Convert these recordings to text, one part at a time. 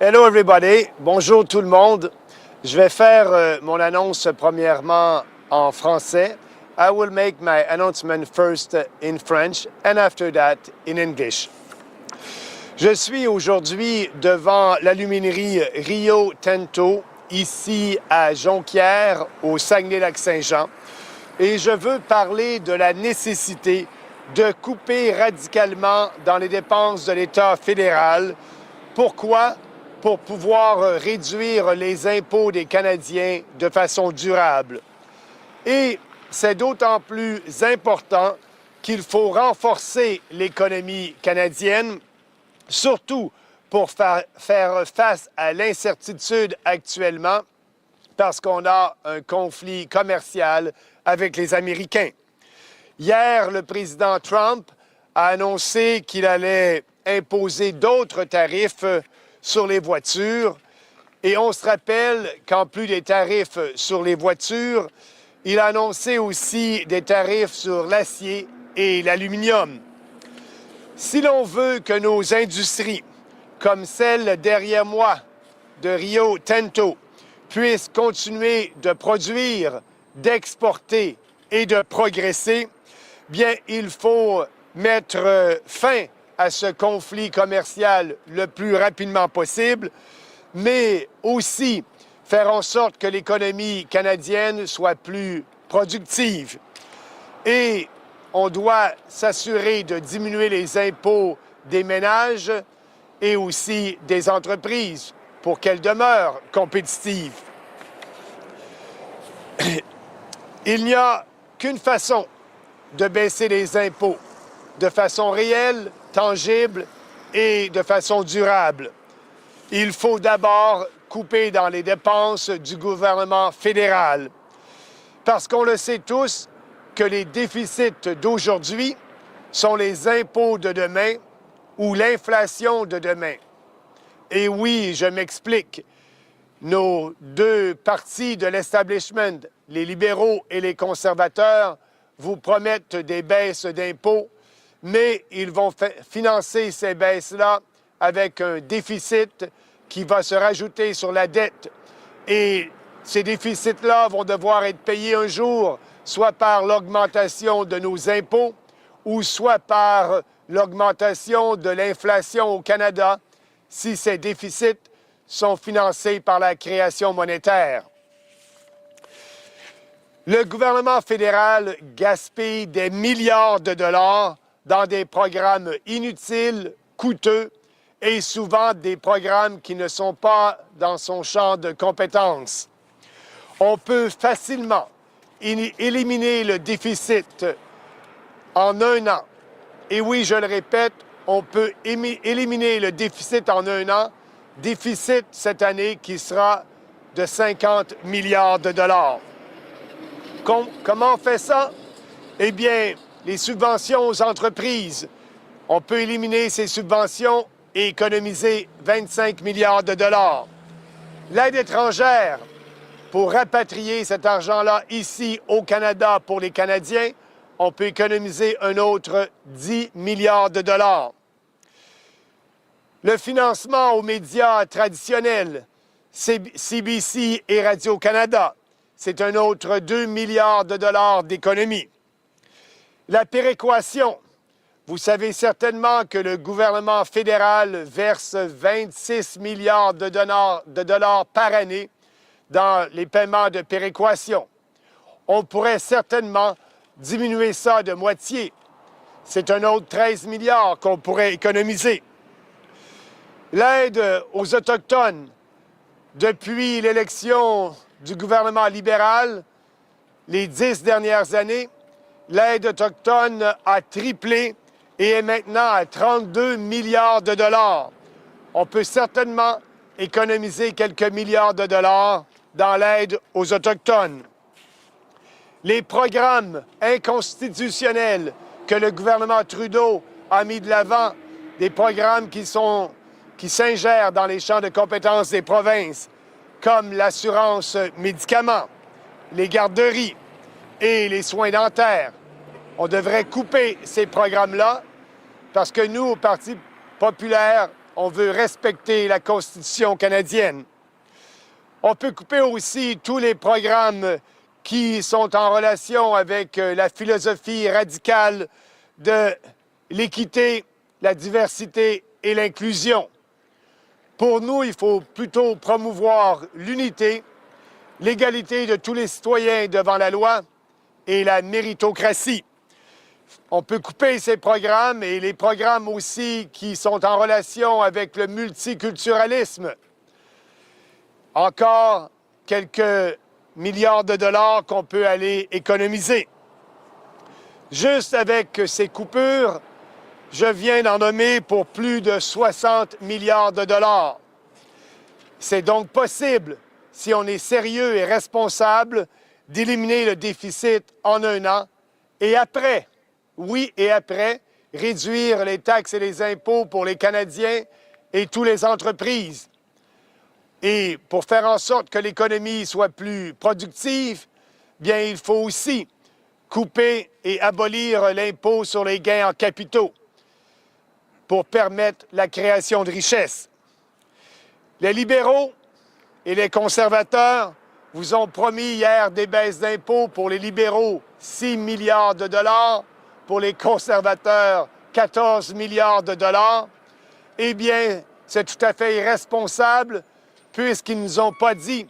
Hello everybody, bonjour tout le monde. Je vais faire mon annonce premièrement en français. I will make my announcement first in French and after that in English. Je suis aujourd'hui devant l'aluminerie Rio Tinto, ici à Jonquière, au Saguenay-Lac-Saint-Jean, et je veux parler de la nécessité de couper radicalement dans les dépenses de l'État fédéral. Pourquoi? Pour pouvoir réduire les impôts des Canadiens de façon durable. Et c'est d'autant plus important qu'il faut renforcer l'économie canadienne, surtout pour faire face à l'incertitude actuellement, parce qu'on a un conflit commercial avec les Américains. Hier, le président Trump a annoncé qu'il allait imposer d'autres tarifs sur les voitures. Et on se rappelle qu'en plus des tarifs sur les voitures, il a annoncé aussi des tarifs sur l'acier et l'aluminium. Si l'on veut que nos industries, comme celle derrière moi de Rio Tinto, puissent continuer de produire, d'exporter et de progresser, bien, il faut mettre fin à ce conflit commercial le plus rapidement possible, mais aussi faire en sorte que l'économie canadienne soit plus productive. Et on doit s'assurer de diminuer les impôts des ménages et aussi des entreprises pour qu'elles demeurent compétitives. Il n'y a qu'une façon de baisser les impôts, de façon réelle, tangible et de façon durable. Il faut d'abord couper dans les dépenses du gouvernement fédéral, parce qu'on le sait tous que les déficits d'aujourd'hui sont les impôts de demain ou l'inflation de demain. Et oui, je m'explique. Nos deux partis de l'establishment, les libéraux et les conservateurs, vous promettent des baisses d'impôts, mais ils vont financer ces baisses-là avec un déficit qui va se rajouter sur la dette. Et ces déficits-là vont devoir être payés un jour, soit par l'augmentation de nos impôts ou soit par l'augmentation de l'inflation au Canada si ces déficits sont financés par la création monétaire. Le gouvernement fédéral gaspille des milliards de dollars dans des programmes inutiles, coûteux et souvent des programmes qui ne sont pas dans son champ de compétences. On peut facilement éliminer le déficit en un an. Et oui, je le répète, on peut éliminer le déficit en un an. Déficit cette année qui sera de 50 milliards de dollars. Comment on fait ça? Eh bien, les subventions aux entreprises. On peut éliminer ces subventions et économiser 25 milliards de dollars. L'aide étrangère, pour rapatrier cet argent-là ici au Canada pour les Canadiens, on peut économiser un autre 10 milliards de dollars. Le financement aux médias traditionnels, CBC et Radio-Canada, c'est un autre 2 milliards de dollars d'économie. La péréquation. Vous savez certainement que le gouvernement fédéral verse 26 milliards de dollars par année dans les paiements de péréquation. On pourrait certainement diminuer ça de moitié. C'est un autre 13 milliards qu'on pourrait économiser. L'aide aux Autochtones. Depuis l'élection du gouvernement libéral, les 10 dernières années, l'aide autochtone a triplé et est maintenant à 32 milliards de dollars. On peut certainement économiser quelques milliards de dollars dans l'aide aux Autochtones. Les programmes inconstitutionnels que le gouvernement Trudeau a mis de l'avant, des programmes qui s'ingèrent dans les champs de compétences des provinces, comme l'assurance médicaments, les garderies et les soins dentaires. On devrait couper ces programmes-là parce que nous, au Parti populaire, on veut respecter la Constitution canadienne. On peut couper aussi tous les programmes qui sont en relation avec la philosophie radicale de l'équité, la diversité et l'inclusion. Pour nous, il faut plutôt promouvoir l'unité, l'égalité de tous les citoyens devant la loi et la méritocratie. On peut couper ces programmes et les programmes aussi qui sont en relation avec le multiculturalisme. Encore quelques milliards de dollars qu'on peut aller économiser. Juste avec ces coupures, je viens d'en nommer pour plus de 60 milliards de dollars. C'est donc possible, si on est sérieux et responsable, d'éliminer le déficit en un an et après, oui et après, réduire les taxes et les impôts pour les Canadiens et toutes les entreprises. Et pour faire en sorte que l'économie soit plus productive, bien, il faut aussi couper et abolir l'impôt sur les gains en capitaux pour permettre la création de richesses. Les libéraux et les conservateurs vous ont promis hier des baisses d'impôts pour les libéraux, 6 milliards de dollars, pour les conservateurs, 14 milliards de dollars. Eh bien, c'est tout à fait irresponsable puisqu'ils ne nous ont pas dit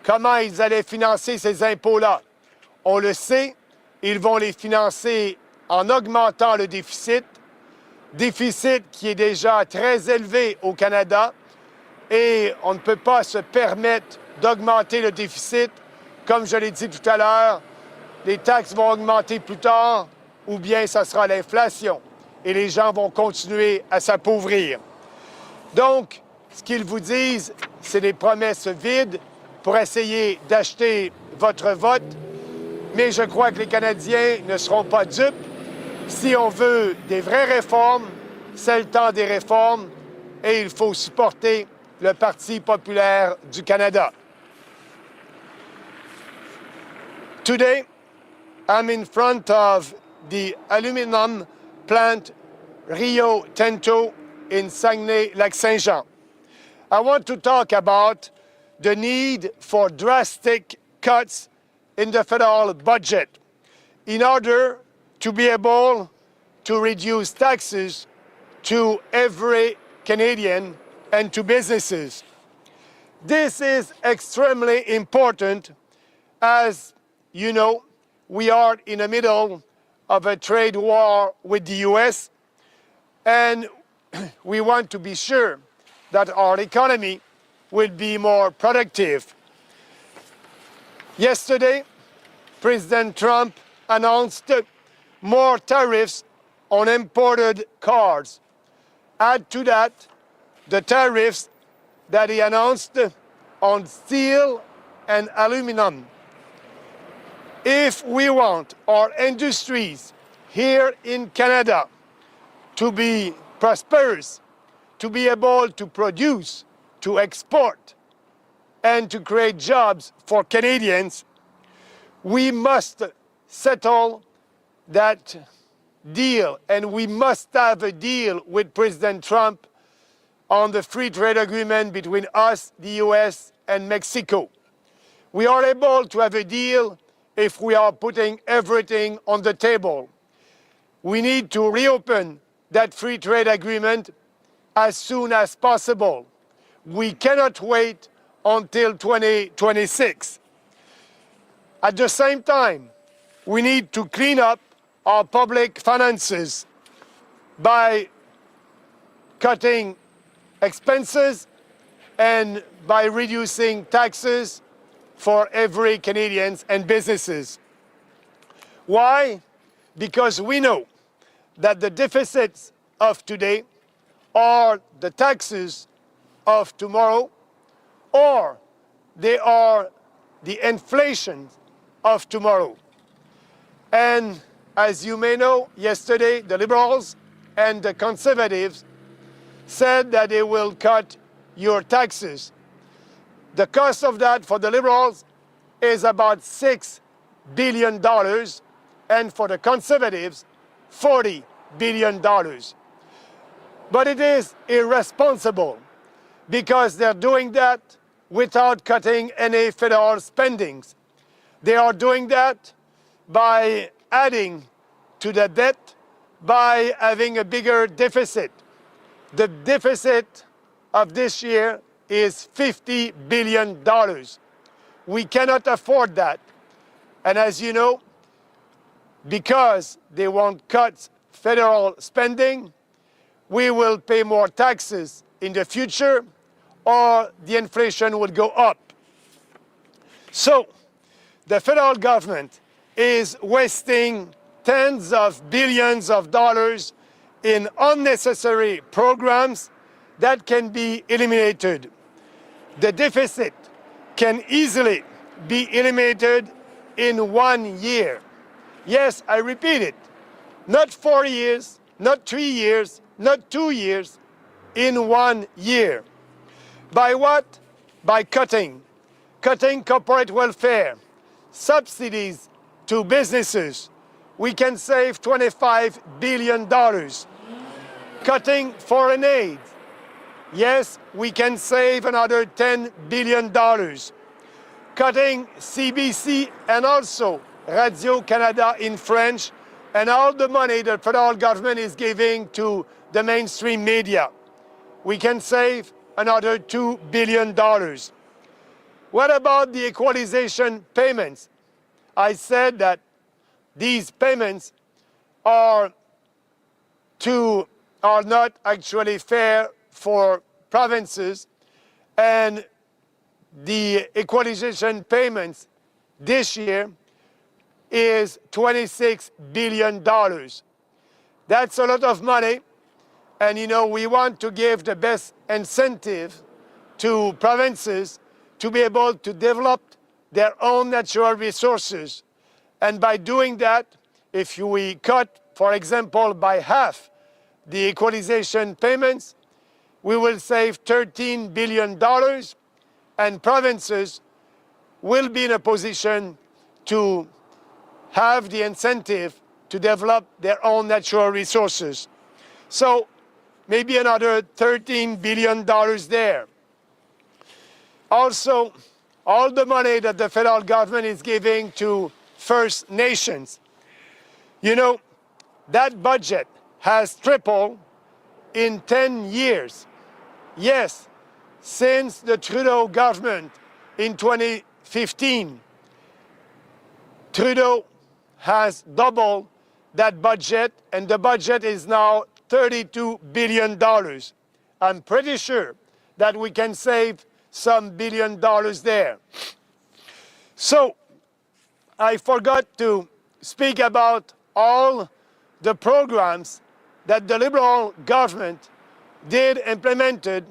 comment ils allaient financer ces impôts-là. On le sait, ils vont les financer en augmentant le déficit qui est déjà très élevé au Canada, et on ne peut pas se permettre d'augmenter le déficit. Comme je l'ai dit tout à l'heure, les taxes vont augmenter plus tard, ou bien ça sera l'inflation, et les gens vont continuer à s'appauvrir. Donc, ce qu'ils vous disent, c'est des promesses vides pour essayer d'acheter votre vote, mais je crois que les Canadiens ne seront pas dupes. Si on veut des vraies réformes, c'est le temps des réformes et il faut supporter le Parti populaire du Canada. Today, I'm in front of the aluminum plant Rio Tinto in Saguenay-Lac-Saint-Jean. I want to talk about the need for drastic cuts in the federal budget in order to be able to reduce taxes to every Canadian and to businesses. This is extremely important as, you know, we are in the middle of a trade war with the U.S. and we want to be sure that our economy will be more productive. Yesterday, President Trump announced more tariffs on imported cars. Add to that the tariffs that he announced on steel and aluminum. If we want our industries here in Canada to be prosperous, to be able to produce, to export, and to create jobs for Canadians, we must settle that deal, and we must have a deal with President Trump on the free trade agreement between us, the U.S., and Mexico. We are able to have a deal if we are putting everything on the table. We need to reopen that free trade agreement as soon as possible. We cannot wait until 2026. At the same time, we need to clean up our public finances by cutting expenses and by reducing taxes for every Canadian and businesses. Why? Because we know that the deficits of today are the taxes of tomorrow, or they are the inflation of tomorrow. And as you may know, yesterday the Liberals and the Conservatives said that they will cut your taxes. The cost of that for the Liberals is about $6 billion, and for the Conservatives, $40 billion. But it is irresponsible because they're doing that without cutting any federal spendings. They are doing that by adding to the debt, by having a bigger deficit. The deficit of this year is $50 billion. We cannot afford that. And as you know, because they won't cut federal spending, we will pay more taxes in the future, or the inflation will go up. So the federal government is wasting tens of billions of dollars in unnecessary programs that can be eliminated. The deficit can easily be eliminated in 1 year. Yes, I repeat it, not 4 years, not 3 years, not 2 years, in 1 year. By what? By cutting corporate welfare, subsidies to businesses. We can save $25 billion. Cutting foreign aid. Yes, we can save another $10 billion. Cutting CBC and also Radio Canada in French, and all the money the federal government is giving to the mainstream media. We can save another $2 billion. What about the equalization payments? I said that these payments are not actually fair for provinces, and the equalization payments this year is $26 billion. That's a lot of money, and you know, we want to give the best incentive to provinces to be able to develop their own natural resources. And by doing that, if we cut, for example, by half the equalization payments, we will save $13 billion, and provinces will be in a position to have the incentive to develop their own natural resources. So maybe another $13 billion there. Also, all the money that the federal government is giving to First Nations. You know, that budget has tripled in 10 years. Yes, since the Trudeau government in 2015, Trudeau has doubled that budget, and the budget is now $32 billion. I'm pretty sure that we can save some $1 billion there. So, I forgot to speak about all the programs that the Liberal government implemented,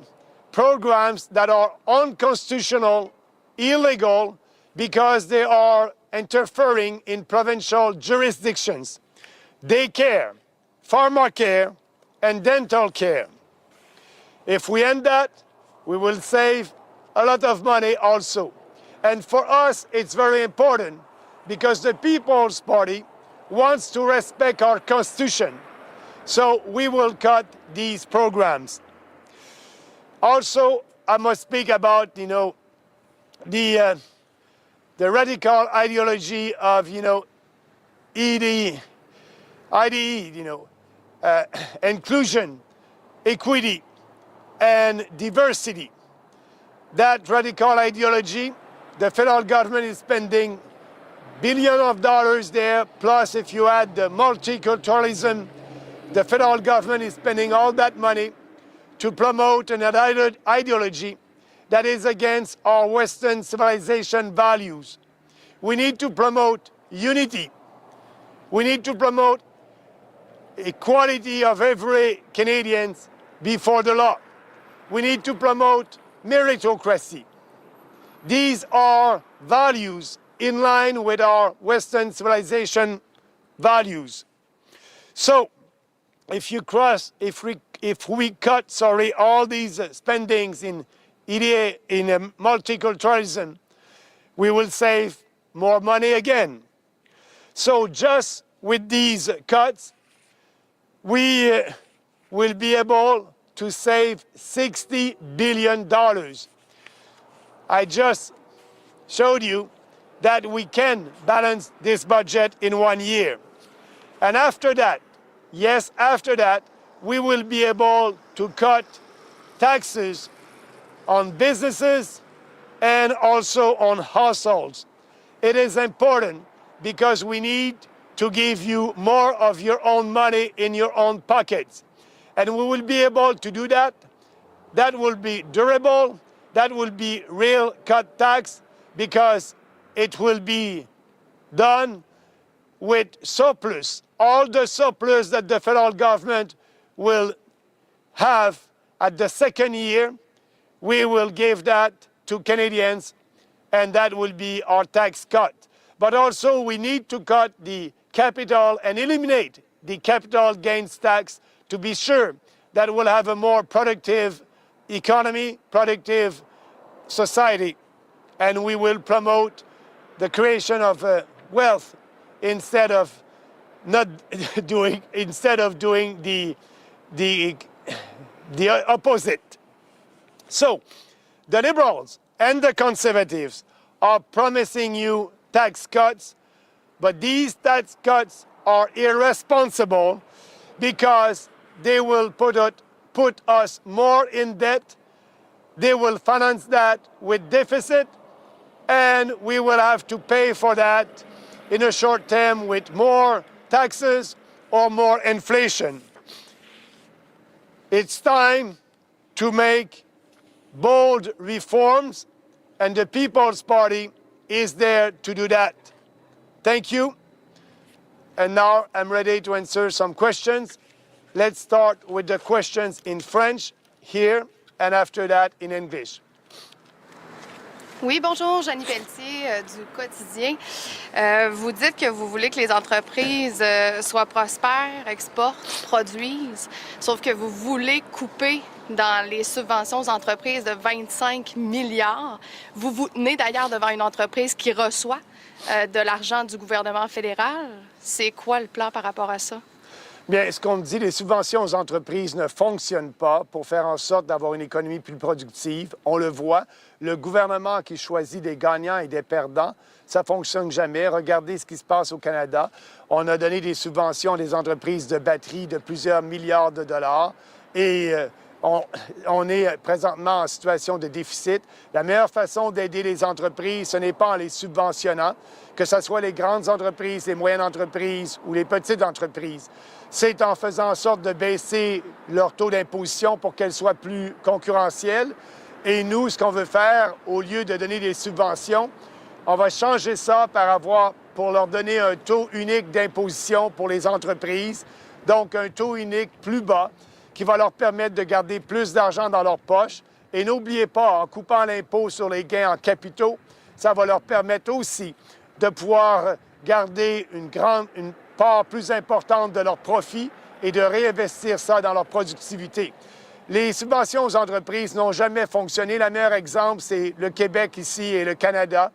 programs that are unconstitutional, illegal, because they are interfering in provincial jurisdictions. Daycare, pharmacare, and dental care. If we end that, we will save a lot of money also. And for us, it's very important because the People's Party wants to respect our Constitution. So we will cut these programs. Also, I must speak about, you know, the radical ideology of, you know, IDE, you know, inclusion, equity, and diversity. That radical ideology, the federal government is spending billions of dollars there, plus if you add the multiculturalism, the federal government is spending all that money to promote an ideology that is against our Western civilization values. We need to promote unity. We need to promote equality of every Canadian before the law. We need to promote meritocracy. These are values in line with our Western civilization values. So, if we cut all these spendings in EDA, in multiculturalism, we will save more money again. So just with these cuts, we will be able to save $60 billion. I just showed you that we can balance this budget in 1 year. And after that, yes, after that, we will be able to cut taxes on businesses and also on households. It is important because we need to give you more of your own money in your own pockets. And we will be able to do that. That will be durable. That will be real cut tax because it will be done with surplus. All the surplus that the federal government will have at the second year, we will give that to Canadians, and that will be our tax cut. But also we need to cut the capital and eliminate the capital gains tax to be sure that we'll have a more productive economy, productive society, and we will promote the creation of wealth instead of doing the opposite. So the Liberals and the Conservatives are promising you tax cuts, but these tax cuts are irresponsible because they will put us more in debt. They will finance that with deficit, and we will have to pay for that in a short term with more taxes or more inflation. It's time to make bold reforms, and the People's Party is there to do that. Thank you. And now I'm ready to answer some questions. Let's start with the questions in French here, and after that in English. Oui, bonjour, Jeannie Pelletier du Quotidien. Vous dites que vous voulez que les entreprises soient prospères, exportent, produisent, sauf que vous voulez couper dans les subventions aux entreprises de 25 milliards. Vous vous tenez d'ailleurs devant une entreprise qui reçoit de l'argent du gouvernement fédéral. C'est quoi le plan par rapport à ça? Bien, ce qu'on dit, les subventions aux entreprises ne fonctionnent pas pour faire en sorte d'avoir une économie plus productive. On le voit, le gouvernement qui choisit des gagnants et des perdants, ça ne fonctionne jamais. Regardez ce qui se passe au Canada. On a donné des subventions à des entreprises de batterie de plusieurs milliards de dollars et on est présentement en situation de déficit. La meilleure façon d'aider les entreprises, ce n'est pas en les subventionnant, que ce soit les grandes entreprises, les moyennes entreprises ou les petites entreprises. C'est en faisant en sorte de baisser leur taux d'imposition pour qu'elles soient plus concurrentielles. Et nous, ce qu'on veut faire, au lieu de donner des subventions, on va changer ça pour leur donner un taux unique d'imposition pour les entreprises, donc un taux unique plus bas qui va leur permettre de garder plus d'argent dans leur poche. Et n'oubliez pas, en coupant l'impôt sur les gains en capitaux, ça va leur permettre aussi de pouvoir garder une part plus importante de leurs profits et de réinvestir ça dans leur productivité. Les subventions aux entreprises n'ont jamais fonctionné. Le meilleur exemple, c'est le Québec ici et le Canada.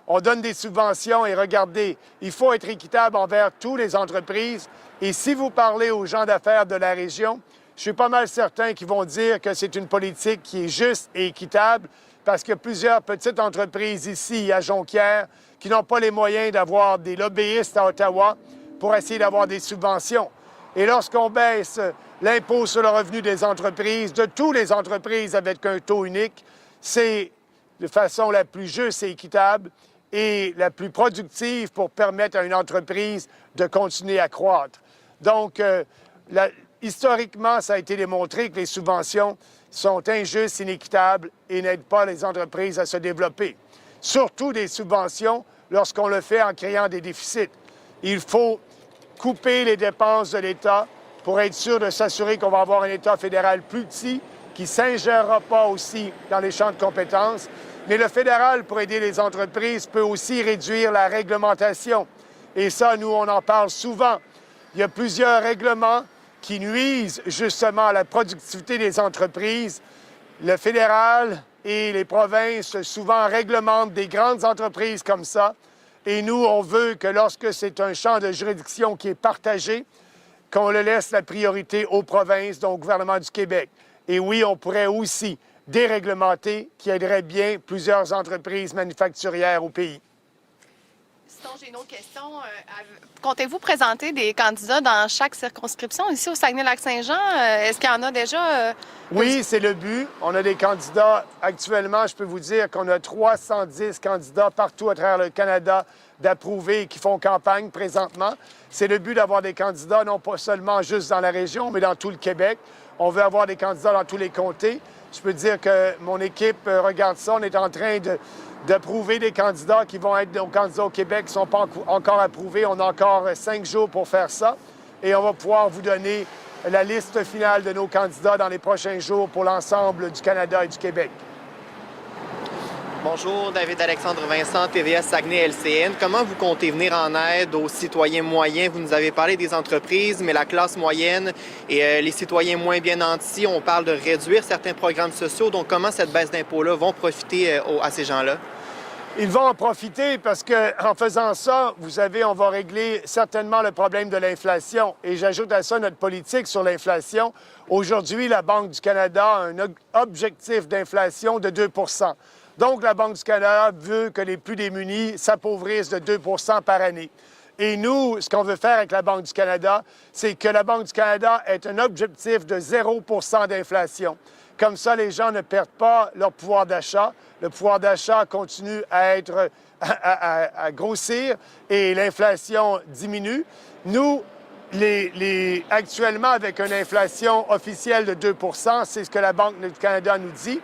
On donne des subventions et regardez, il faut être équitable envers toutes les entreprises. Et si vous parlez aux gens d'affaires de la région, je suis pas mal certain qu'ils vont dire que c'est une politique qui est juste et équitable parce qu'il y a plusieurs petites entreprises ici à Jonquière qui n'ont pas les moyens d'avoir des lobbyistes à Ottawa pour essayer d'avoir des subventions. Et lorsqu'on baisse l'impôt sur le revenu des entreprises, de toutes les entreprises avec un taux unique, c'est de façon la plus juste et équitable et la plus productive pour permettre à une entreprise de continuer à croître. Donc, historiquement, ça a été démontré que les subventions sont injustes, inéquitables et n'aident pas les entreprises à se développer. Surtout des subventions lorsqu'on le fait en créant des déficits. Il faut couper les dépenses de l'État pour être sûr de s'assurer qu'on va avoir un État fédéral plus petit qui ne s'ingérera pas aussi dans les champs de compétences. Mais le fédéral, pour aider les entreprises, peut aussi réduire la réglementation. Et ça, nous, on en parle souvent. Il y a plusieurs règlements qui nuisent justement à la productivité des entreprises. Le fédéral et les provinces souvent réglementent des grandes entreprises comme ça. Et nous, on veut que lorsque c'est un champ de juridiction qui est partagé, qu'on le laisse la priorité aux provinces, donc au gouvernement du Québec. Et oui, on pourrait aussi déréglementer, qui aiderait bien plusieurs entreprises manufacturières au pays. Sinon, j'ai une autre question. Comptez-vous présenter des candidats dans chaque circonscription ici au Saguenay-Lac-Saint-Jean? Est-ce qu'il y en a déjà? Oui, c'est le but. On a des candidats. Actuellement, je peux vous dire qu'on a 310 candidats partout à travers le Canada d'approuvés et qui font campagne présentement. C'est le but d'avoir des candidats, non pas seulement juste dans la région, mais dans tout le Québec. On veut avoir des candidats dans tous les comtés. Je peux dire que mon équipe regarde ça. On est en train d'approuver des candidats qui vont être nos candidats au Québec qui ne sont pas encore approuvés. On a encore 5 jours pour faire ça. Et on va pouvoir vous donner la liste finale de nos candidats dans les prochains jours pour l'ensemble du Canada et du Québec. Bonjour, David-Alexandre Vincent, TVA Saguenay LCN. Comment vous comptez venir en aide aux citoyens moyens? Vous nous avez parlé des entreprises, mais la classe moyenne et les citoyens moins bien nantis, on parle de réduire certains programmes sociaux. Donc, comment cette baisse d'impôts-là vont profiter à ces gens-là? Ils vont en profiter parce qu'en faisant ça, vous savez, on va régler certainement le problème de l'inflation. Et j'ajoute à ça notre politique sur l'inflation. Aujourd'hui, la Banque du Canada a un objectif d'inflation de 2 %. Donc, la Banque du Canada veut que les plus démunis s'appauvrissent de 2 % par année. Et nous, ce qu'on veut faire avec la Banque du Canada, c'est que la Banque du Canada ait un objectif de 0 % d'inflation. Comme ça, les gens ne perdent pas leur pouvoir d'achat. Le pouvoir d'achat continue à grossir et l'inflation diminue. Nous, actuellement, avec une inflation officielle de 2 %, c'est ce que la Banque du Canada nous dit.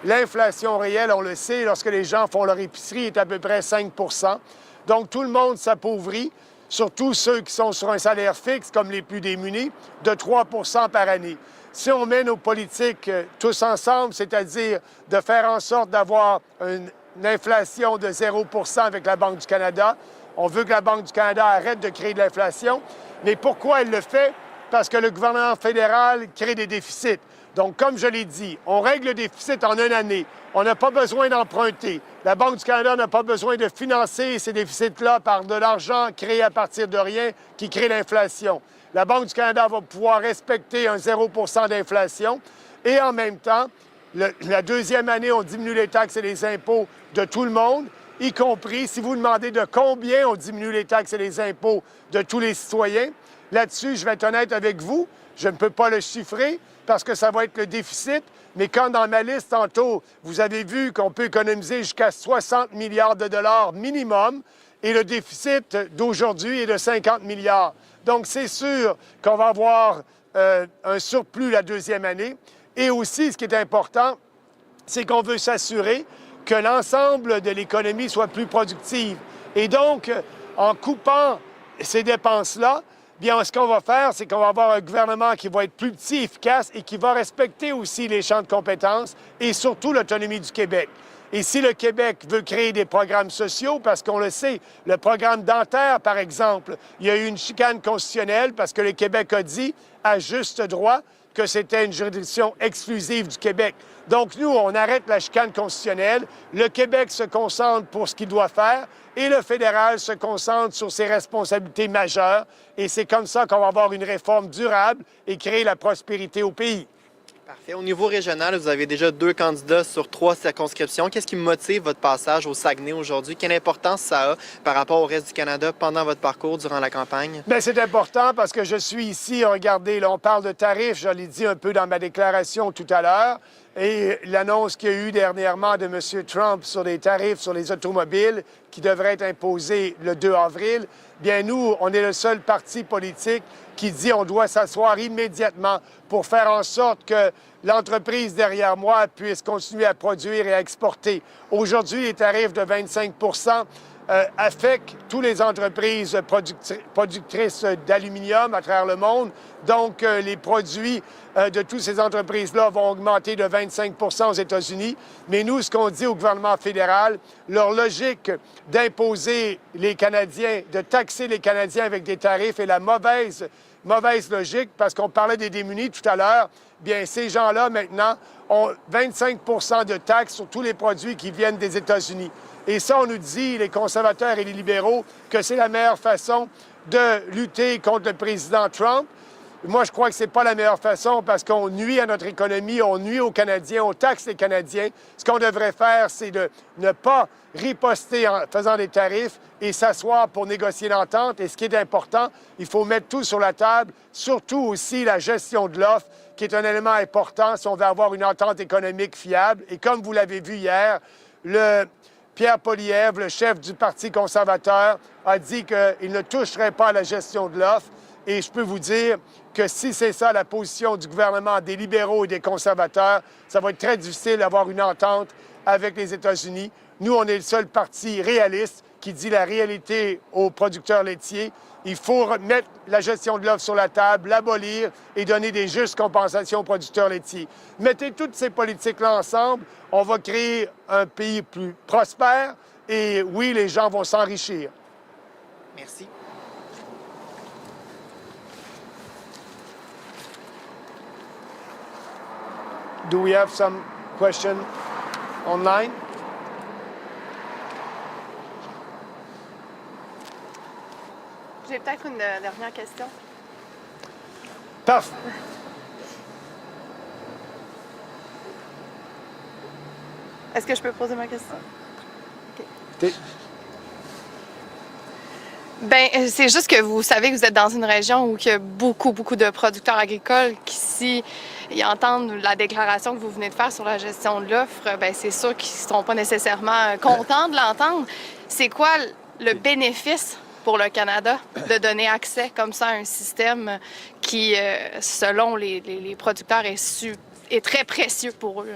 L'inflation réelle, on le sait, lorsque les gens font leur épicerie, est à peu près 5 %. Donc, tout le monde s'appauvrit, surtout ceux qui sont sur un salaire fixe, comme les plus démunis, de 3 % par année. Si on met nos politiques tous ensemble, c'est-à-dire de faire en sorte d'avoir une inflation de 0 % avec la Banque du Canada, on veut que la Banque du Canada arrête de créer de l'inflation. Mais pourquoi elle le fait? Parce que le gouvernement fédéral crée des déficits. Donc, comme je l'ai dit, on règle le déficit en une année. On n'a pas besoin d'emprunter. La Banque du Canada n'a pas besoin de financer ces déficits-là par de l'argent créé à partir de rien qui crée l'inflation. La Banque du Canada va pouvoir respecter un 0 % d'inflation et en même temps, la deuxième année, on diminue les taxes et les impôts de tout le monde, y compris, si vous demandez de combien on diminue les taxes et les impôts de tous les citoyens. Là-dessus, je vais être honnête avec vous, je ne peux pas le chiffrer parce que ça va être le déficit, mais quand dans ma liste tantôt, vous avez vu qu'on peut économiser jusqu'à 60 milliards de dollars minimum et le déficit d'aujourd'hui est de 50 milliards. Donc, c'est sûr qu'on va avoir un surplus la deuxième année. Et aussi, ce qui est important, c'est qu'on veut s'assurer que l'ensemble de l'économie soit plus productive. Et donc, en coupant ces dépenses-là, bien, ce qu'on va faire, c'est qu'on va avoir un gouvernement qui va être plus petit, efficace et qui va respecter aussi les champs de compétences et surtout l'autonomie du Québec. Et si le Québec veut créer des programmes sociaux, parce qu'on le sait, le programme dentaire, par exemple, il y a eu une chicane constitutionnelle parce que le Québec a dit, à juste droit, que c'était une juridiction exclusive du Québec. Donc, nous, on arrête la chicane constitutionnelle, le Québec se concentre pour ce qu'il doit faire et le fédéral se concentre sur ses responsabilités majeures. Et c'est comme ça qu'on va avoir une réforme durable et créer la prospérité au pays. Parfait. Au niveau régional, vous avez déjà 2 candidats sur 3 circonscriptions. Qu'est-ce qui motive votre passage au Saguenay aujourd'hui? Quelle importance ça a par rapport au reste du Canada pendant votre parcours durant la campagne? Bien, c'est important parce que je suis ici. Regardez, là, on parle de tarifs. Je l'ai dit un peu dans ma déclaration tout à l'heure. Et l'annonce qu'il y a eu dernièrement de M. Trump sur des tarifs sur les automobiles qui devraient être imposés le 2 avril, bien, nous, on est le seul parti politique qui dit qu'on doit s'asseoir immédiatement pour faire en sorte que l'entreprise derrière moi puisse continuer à produire et à exporter. Aujourd'hui, les tarifs de 25 affectent toutes les entreprises productrices d'aluminium à travers le monde. Donc, les produits de toutes ces entreprises-là vont augmenter de 25 % aux États-Unis. Mais nous, ce qu'on dit au gouvernement fédéral, leur logique d'imposer les Canadiens, de taxer les Canadiens avec des tarifs est la mauvaise logique, parce qu'on parlait des démunis tout à l'heure. Bien, ces gens-là, maintenant, ont 25 % de taxes sur tous les produits qui viennent des États-Unis. Et ça, on nous dit, les conservateurs et les libéraux, que c'est la meilleure façon de lutter contre le président Trump. Moi, je crois que ce n'est pas la meilleure façon parce qu'on nuit à notre économie, on nuit aux Canadiens, on taxe les Canadiens. Ce qu'on devrait faire, c'est de ne pas riposter en faisant des tarifs et s'asseoir pour négocier l'entente. Et ce qui est important, il faut mettre tout sur la table, surtout aussi la gestion de l'offre, qui est un élément important si on veut avoir une entente économique fiable. Et comme vous l'avez vu hier, Pierre Poilievre, le chef du Parti conservateur, a dit qu'il ne toucherait pas à la gestion de l'offre. Et je peux vous dire que si c'est ça la position du gouvernement, des libéraux et des conservateurs, ça va être très difficile d'avoir une entente avec les États-Unis. Nous, on est le seul parti réaliste qui dit la réalité aux producteurs laitiers. Il faut mettre la gestion de l'offre sur la table, l'abolir et donner des justes compensations aux producteurs laitiers. Mettez toutes ces politiques-là ensemble, on va créer un pays plus prospère et oui, les gens vont s'enrichir. Merci. Do we have some question online? J'ai peut-être une dernière question. Parfait. Est-ce que je peux poser ma question? Okay. Bien, c'est juste que vous savez que vous êtes dans une région où il y a beaucoup de producteurs agricoles qui, si ils entendent la déclaration que vous venez de faire sur la gestion de l'offre, bien, c'est sûr qu'ils ne seront pas nécessairement contents de l'entendre. C'est quoi le bénéfice pour le Canada de donner accès comme ça à un système qui, selon les producteurs, est très précieux pour eux?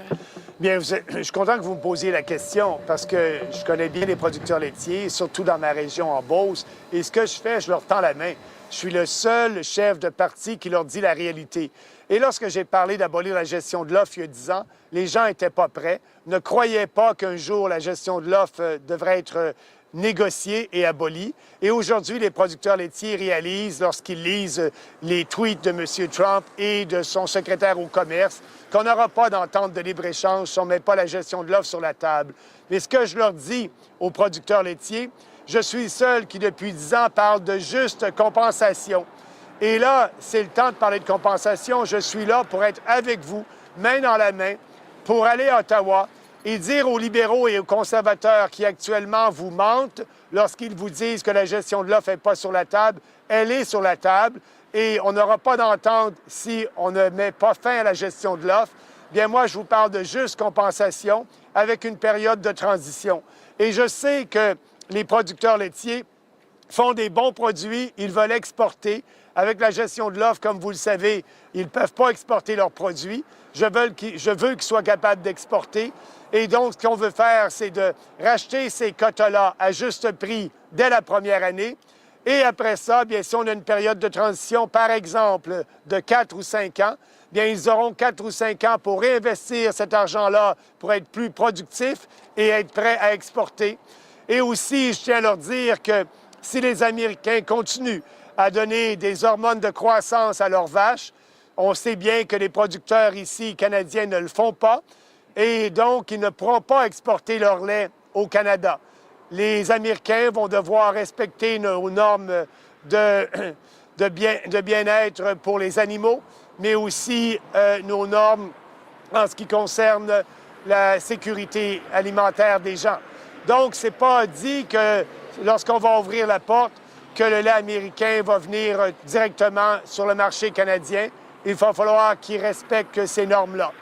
Bien, je suis content que vous me posiez la question parce que je connais bien les producteurs laitiers, surtout dans ma région en Beauce. Et ce que je fais, je leur tends la main. Je suis le seul chef de parti qui leur dit la réalité. Et lorsque j'ai parlé d'abolir la gestion de l'offre il y a 10 ans, les gens n'étaient pas prêts, ne croyaient pas qu'un jour la gestion de l'offre devrait être négociée et abolie. Et aujourd'hui, les producteurs laitiers réalisent, lorsqu'ils lisent les tweets de M. Trump et de son secrétaire au commerce, qu'on n'aura pas d'entente de libre-échange si on ne met pas la gestion de l'offre sur la table. Mais ce que je leur dis aux producteurs laitiers, je suis le seul qui, depuis 10 ans, parle de juste compensation. Et là, c'est le temps de parler de compensation. Je suis là pour être avec vous, main dans la main, pour aller à Ottawa et dire aux libéraux et aux conservateurs qui actuellement vous mentent lorsqu'ils vous disent que la gestion de l'offre n'est pas sur la table, elle est sur la table et on n'aura pas d'entente si on ne met pas fin à la gestion de l'offre. Bien, moi, je vous parle de juste compensation avec une période de transition. Et je sais que les producteurs laitiers font des bons produits, ils veulent exporter. Avec la gestion de l'offre, comme vous le savez, ils ne peuvent pas exporter leurs produits. Je veux qu'ils soient capables d'exporter. Et donc, ce qu'on veut faire, c'est de racheter ces quotas-là à juste prix dès la première année. Et après ça, bien, si on a une période de transition, par exemple, de 4 ou 5 ans, bien, ils auront 4 ou 5 ans pour réinvestir cet argent-là pour être plus productifs et être prêts à exporter. Et aussi, je tiens à leur dire que si les Américains continuent à donner des hormones de croissance à leurs vaches, on sait bien que les producteurs ici, canadiens, ne le font pas. Et donc, ils ne pourront pas exporter leur lait au Canada. Les Américains vont devoir respecter nos normes de bien-être pour les animaux, mais aussi nos normes en ce qui concerne la sécurité alimentaire des gens. Donc, ce n'est pas dit que lorsqu'on va ouvrir la porte, que le lait américain va venir directement sur le marché canadien. Il va falloir qu'ils respectent ces normes-là.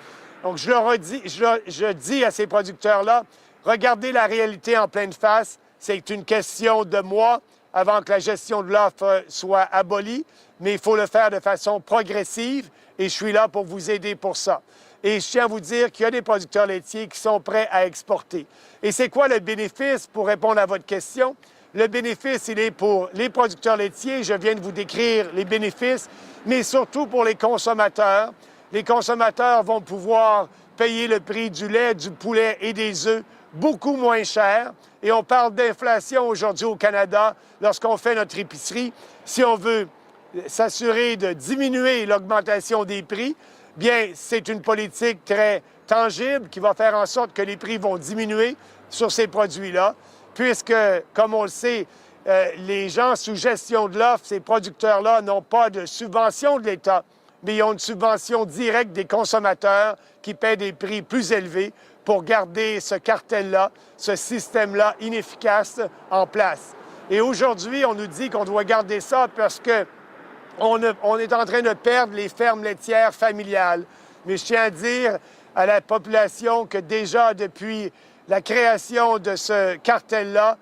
Donc, je dis à ces producteurs-là, regardez la réalité en pleine face. C'est une question de mois avant que la gestion de l'offre soit abolie, mais il faut le faire de façon progressive et je suis là pour vous aider pour ça. Et je tiens à vous dire qu'il y a des producteurs laitiers qui sont prêts à exporter. Et c'est quoi le bénéfice pour répondre à votre question? Le bénéfice, il est pour les producteurs laitiers. Je viens de vous décrire les bénéfices, mais surtout pour les consommateurs. Les consommateurs vont pouvoir payer le prix du lait, du poulet et des œufs beaucoup moins cher. Et on parle d'inflation aujourd'hui au Canada lorsqu'on fait notre épicerie. Si on veut s'assurer de diminuer l'augmentation des prix, bien, c'est une politique très tangible qui va faire en sorte que les prix vont diminuer sur ces produits-là, puisque, comme on le sait, les gens sous gestion de l'offre, ces producteurs-là n'ont pas de subvention de l'État, mais ils ont une subvention directe des consommateurs qui paient des prix plus élevés pour garder ce cartel-là, ce système-là inefficace en place. Et aujourd'hui, on nous dit qu'on doit garder ça parce qu'on est en train de perdre les fermes laitières familiales. Mais je tiens à dire à la population que déjà depuis la création de ce cartel-là,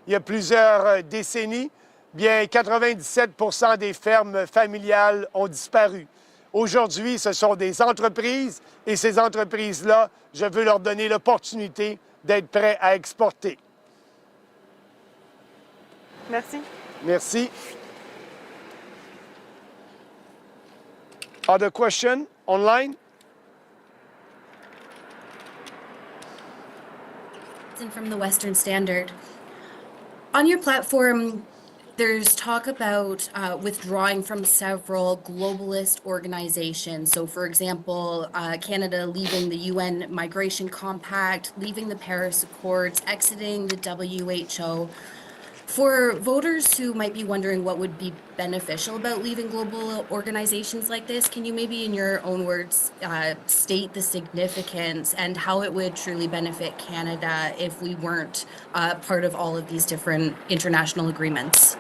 il y a plusieurs décennies, bien 97 % des fermes familiales ont disparu. Aujourd'hui, ce sont des entreprises et ces entreprises-là, je veux leur donner l'opportunité d'être prêts à exporter. Merci. Merci. Other question online? From the Western Standard. On your platform, there's talk about withdrawing from several globalist organizations. So, for example, Canada leaving the UN Migration Compact, leaving the Paris Accords, exiting the WHO. For voters who might be wondering what would be beneficial about leaving global organizations like this, can you maybe in your own words state the significance and how it would truly benefit Canada if we weren't part of all of these different international agreements?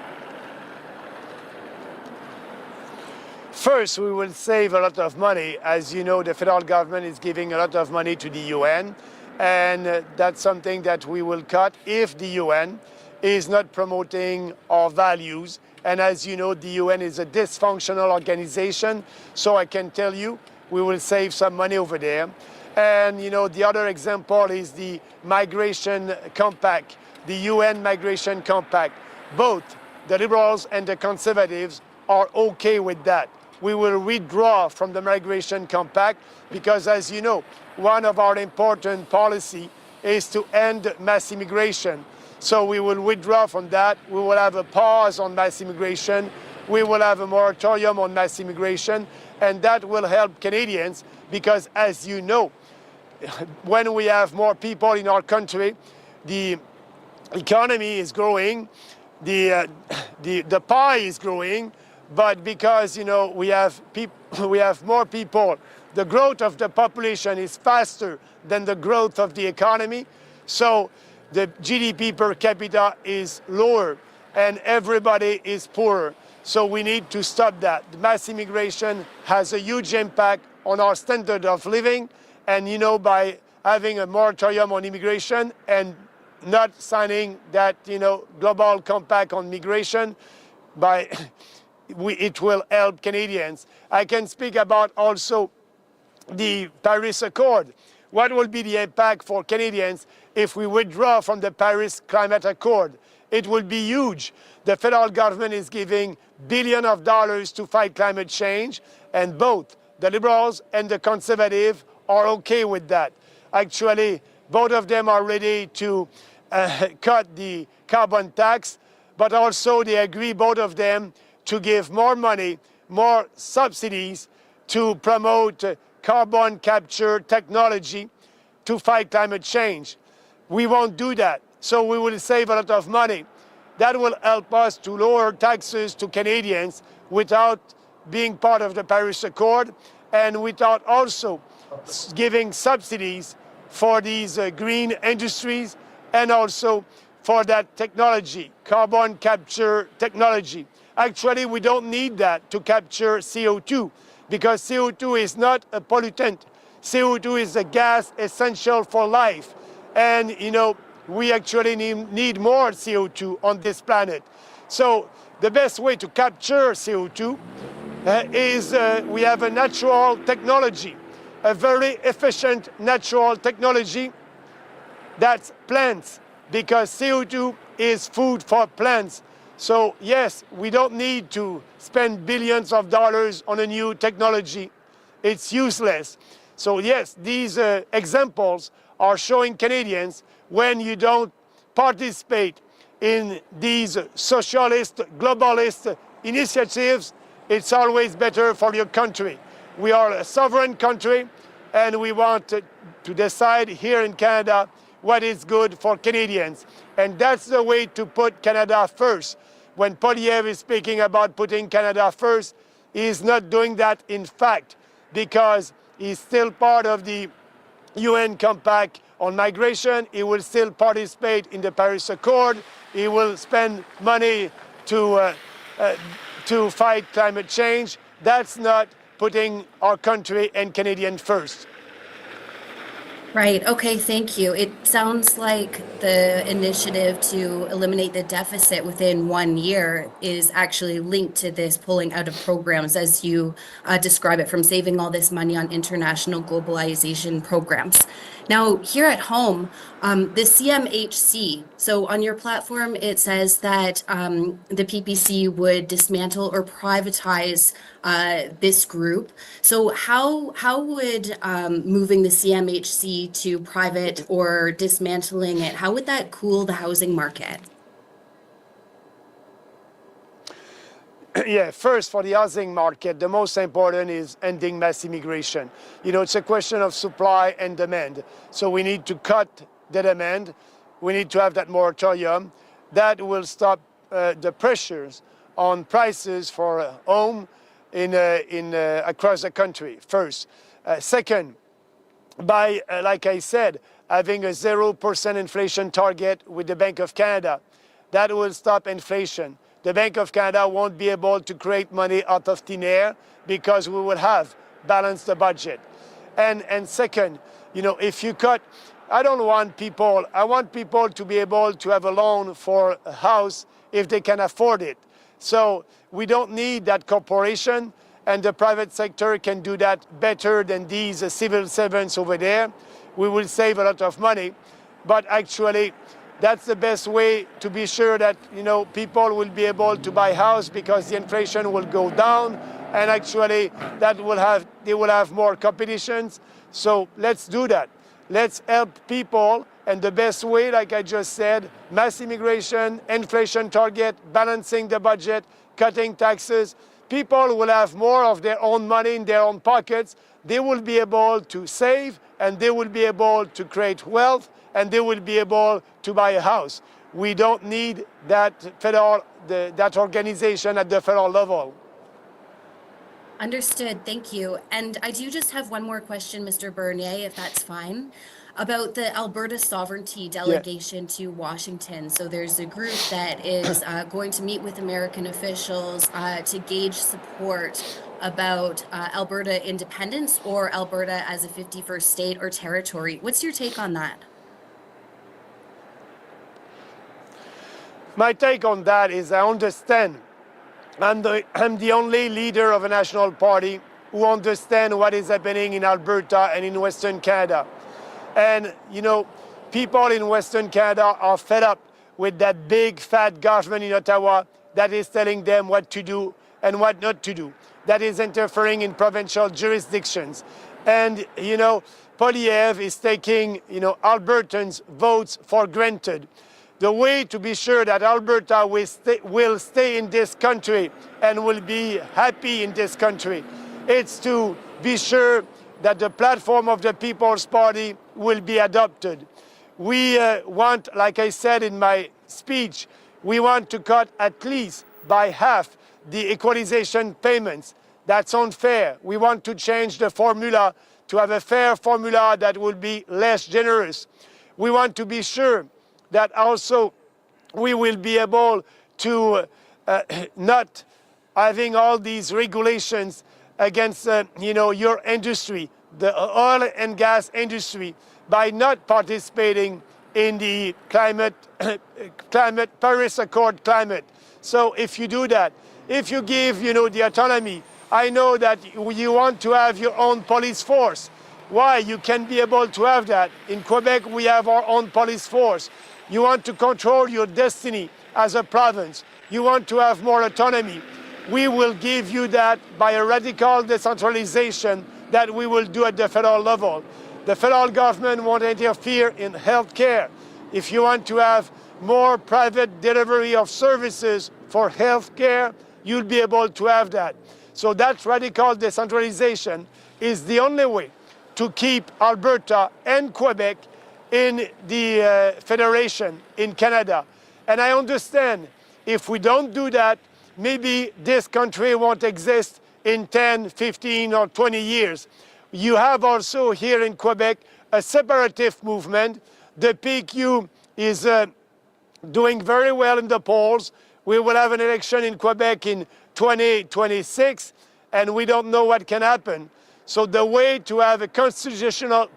First, we will save a lot of money. As you know, the federal government is giving a lot of money to the UN, and that's something that we will cut if the UN is not promoting our values. And as you know, the UN is a dysfunctional organization, so I can tell you we will save some money over there. And you know, the other example is the Migration Compact, the UN Migration Compact. Both the Liberals and the Conservatives are okay with that. We will withdraw from the Migration Compact because, as you know, one of our important policy is to end mass immigration. So we will withdraw from that. We will have a pause on mass immigration. We will have a moratorium on mass immigration, and that will help Canadians because, as you know, when we have more people in our country, the economy is growing, the pie is growing, but because, you know, we have more people, the growth of the population is faster than the growth of the economy. So the GDP per capita is lower and everybody is poorer. So we need to stop that. The mass immigration has a huge impact on our standard of living. And, you know, by having a moratorium on immigration and not signing that, you know, global compact on migration, it will help Canadians. I can speak about also the Paris Accord. What will be the impact for Canadians if we withdraw from the Paris Climate Accord? It will be huge. The federal government is giving billions of dollars to fight climate change, and both the Liberals and the Conservatives are okay with that. Actually, both of them are ready to cut the carbon tax, but also they agree, both of them, to give more money, more subsidies to promote carbon capture technology to fight climate change. We won't do that, so we will save a lot of money. That will help us to lower taxes to Canadians without being part of the Paris Accord and without also giving subsidies for these green industries and also for that technology, carbon capture technology. Actually, we don't need that to capture CO2 because CO2 is not a pollutant. CO2 is a gas essential for life. And, you know, we actually need more CO2 on this planet. So the best way to capture CO2 is we have a natural technology, a very efficient natural technology that's plants, because CO2 is food for plants. So yes, we don't need to spend billions of dollars on a new technology. It's useless. So yes, these examples are showing Canadians when you don't participate in these socialist, globalist initiatives, it's always better for your country. We are a sovereign country and we want to decide here in Canada what is good for Canadians. And that's the way to put Canada first. When Populaire is speaking about putting Canada first, he is not doing that in fact, because he's still part of the UN Compact on migration. He will still participate in the Paris Accord. He will spend money to fight climate change. That's not putting our country and Canadian first. Right. Okay. Thank you. It sounds like the initiative to eliminate the deficit within 1 year is actually linked to this pulling out of programs, as you describe it, from saving all this money on international globalization programs. Now, here at home, the CMHC, so on your platform, it says that the PPC would dismantle or privatize this group. So how would moving the CMHC to private or dismantling it, how would that cool the housing market? Yeah, first for the housing market, the most important is ending mass immigration. You know, it's a question of supply and demand. So we need to cut the demand. We need to have that moratorium. That will stop the pressures on prices for a home across the country, first. Second, by, like I said, having a 0% inflation target with the Bank of Canada, that will stop inflation. The Bank of Canada won't be able to create money out of thin air because we will have balanced the budget. And second, you know, if you cut, I want people to be able to have a loan for a house if they can afford it. So we don't need that corporation, and the private sector can do that better than these civil servants over there. We will save a lot of money, but actually, that's the best way to be sure that, you know, people will be able to buy a house because the inflation will go down, and actually they will have more competitions. So let's do that. Let's help people, and the best way, like I just said, mass immigration, inflation target, balancing the budget, cutting taxes. People will have more of their own money in their own pockets. They will be able to save, and they will be able to create wealth, and they will be able to buy a house. We don't need that that organization at the federal level. Understood. Thank you. And I do just have one more question, Mr. Bernier, if that's fine, about the Alberta sovereignty delegation to Washington. So there's a group that is going to meet with American officials to gauge support about Alberta independence or Alberta as a 51st state or territory. What's your take on that? My take on that is I understand. I'm the only leader of a national party who understands what is happening in Alberta and in Western Canada. And, you know, people in Western Canada are fed up with that big, fat government in Ottawa that is telling them what to do and what not to do, that is interfering in provincial jurisdictions. And, you know, Populaire is taking, you know, Albertans' votes for granted. The way to be sure that Alberta will stay in this country and will be happy in this country, it's to be sure that the platform of the People's Party will be adopted. We want, like I said in my speech, we want to cut at least by half the equalization payments. That's unfair. We want to change the formula to have a fair formula that will be less generous. We want to be sure that also we will be able to not having all these regulations against you know, your industry, the oil and gas industry, by not participating in the Paris Accord climate. So if you do that, if you give, you know, the autonomy, I know that you want to have your own police force. Why? You can be able to have that. In Quebec, we have our own police force. You want to control your destiny as a province. You want to have more autonomy. We will give you that by a radical decentralization that we will do at the federal level. The federal government won't interfere in health care. If you want to have more private delivery of services for health care, you'll be able to have that. So that radical decentralization is the only way to keep Alberta and Quebec in the Federation in Canada. And I understand if we don't do that, maybe this country won't exist in 10, 15, or 20 years. You have also here in Quebec a separatist movement. The PQ is doing very well in the polls. We will have an election in Quebec in 2026, and we don't know what can happen. So the way to have a constitutional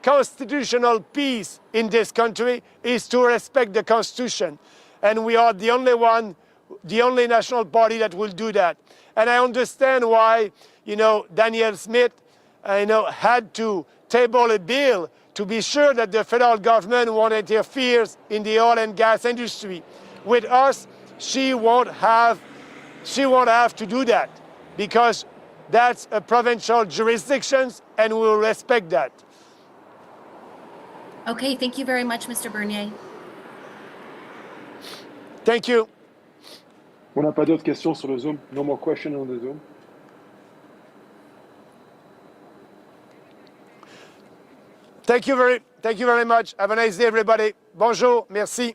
peace in this country is to respect the Constitution. And we are the only national party that will do that. And I understand why, Daniel Smith, had to table a bill to be sure that the federal government won't interfere in the oil and gas industry. With us, she won't have to do that because that's a provincial jurisdiction and we will respect that. Okay, thank you very much, Mr. Bernier. Thank you. On n'a pas d'autres questions sur le Zoom. No more questions on the Zoom. Thank you very much. Have a nice day, everybody. Bonjour. Merci.